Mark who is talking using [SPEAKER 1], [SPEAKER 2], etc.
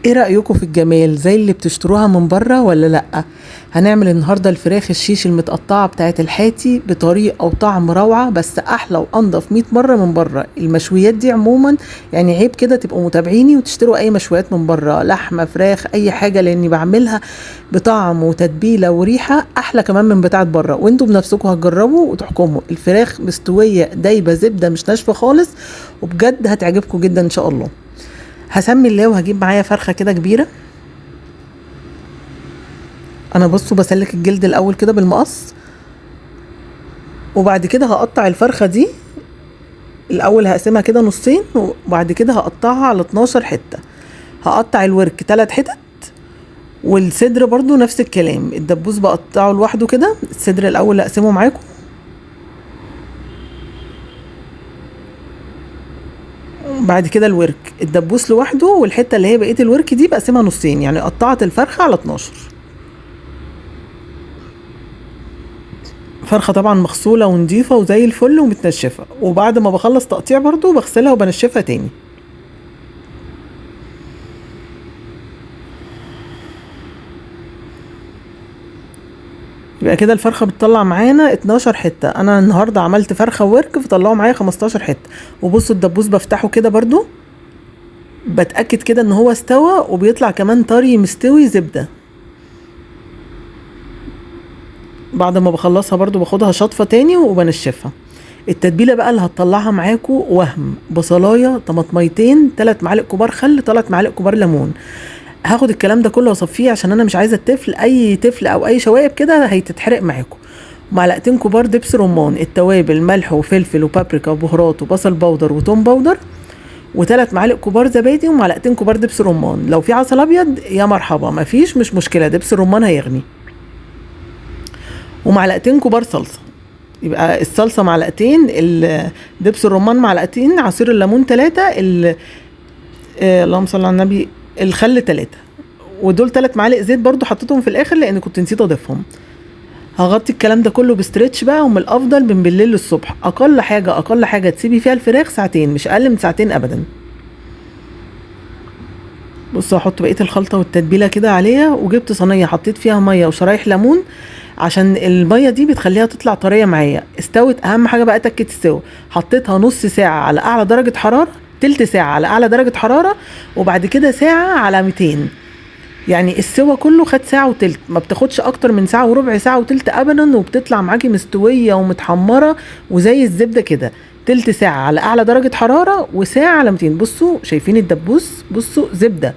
[SPEAKER 1] ايه رأيكم في الجمال زي اللي بتشتروها من بره ولا لأ؟ هنعمل النهاردة الفراخ الشيش المتقطعة بتاعة الحاتي بطريقة وطعم روعة، بس احلى وانضف 100 مرة من بره. المشويات دي عموما يعني عيب كده تبقوا متابعيني وتشتروا اي مشويات من بره، لحمة فراخ اي حاجة، لاني بعملها بطعم وتتبيلة وريحة احلى كمان من بتاعة بره. وانتوا بنفسكم هتجربوا وتحكموا. الفراخ مستوية دايبة زبدة، مش ناشفة خالص، وبجد هتعجبكم جدا ان شاء الله. هسمي الله وهجيب معايا فرخة كده كبيرة. انا بصوا بسلك الجلد الاول كده بالمقص، وبعد كده هقطع الفرخة دي. الاول هقسمها كده نصين، وبعد كده هقطعها على 12 حتة. هقطع الورك 3 حتت، والصدر برضو نفس الكلام. الدبوس بقطعه لوحده كده. الصدر الاول هقسمه معاكم، بعد كده الورك الدبوس لوحده، والحتة اللي هي بقية الورك دي بقسمها نصين، يعني قطعت الفرخة على 12 فرخة. طبعا مغسولة ونضيفة وزي الفل ومتنشفة، وبعد ما بخلص تقطيع برضو بغسلها وبنشفها تاني. يبقى كده الفرخة بتطلع معانا 12 حتة. انا النهاردة عملت فرخة وورك فطلعوا معايا 15 حتة. وبصوا الدبوس بفتحه كده برضو، بتأكد كده ان هو استوى، وبيطلع كمان طري مستوي زبدة. بعد ما بخلصها برضو باخدها شطفة تاني وبنشفها. التتبيلة بقى اللي هتطلعها معاكو وهم بصلاية، طماطميتين، 3 معالق كبار خل، 3 معالق كبار ليمون. هاخد الكلام ده كله واصفيه، عشان انا مش عايزه الطفل اي طفل او اي شوائب كده هيتتحرق معاكم. معلقتين كبار دبس رمان، التوابل ملح وفلفل وبابريكا وبهارات وبصل بودر وتوم بودر، و3 معالق كبار زبادي، ومعلقتين كبار دبس رمان. لو في عسل ابيض يا مرحبا، مفيش مش مشكله، دبس الرمان هيغني. ومعلقتين كبار صلصه. يبقى الصلصه معلقتين، دبس الرمان معلقتين، عصير الليمون 3، اللهم صل على النبي، الخل 3. ودول 3 معالق زيت برضو حطيتهم في الاخر لان كنت نسيت اضيفهم. هغطي الكلام ده كله بستريتش بقى، ومن الافضل من بالليل للصبح. اقل حاجه تسيبي فيها الفراخ ساعتين، مش اقل من ساعتين ابدا. بصوا هحط بقيه الخلطه والتتبيله كده عليها، وجبت صينيه حطيت فيها ميه وشرايح ليمون، عشان الميه دي بتخليها تطلع طريه معايا. استوت، اهم حاجه بقى تكه السوا. حطيتها نص ساعه على اعلى درجه حراره، تلت ساعه على اعلى درجه حراره، وبعد كده ساعه على 200. يعني السوا كله خد ساعة وتلت، ما بتاخدش اكتر من ساعة وربع، ساعة وتلت ابدا، وبتطلع معاكي مستوية ومتحمرة وزي الزبدة كده. تلت ساعة على اعلى درجة حرارة، وساعة على 200. بصوا شايفين الدبوس؟ بصوا زبدة.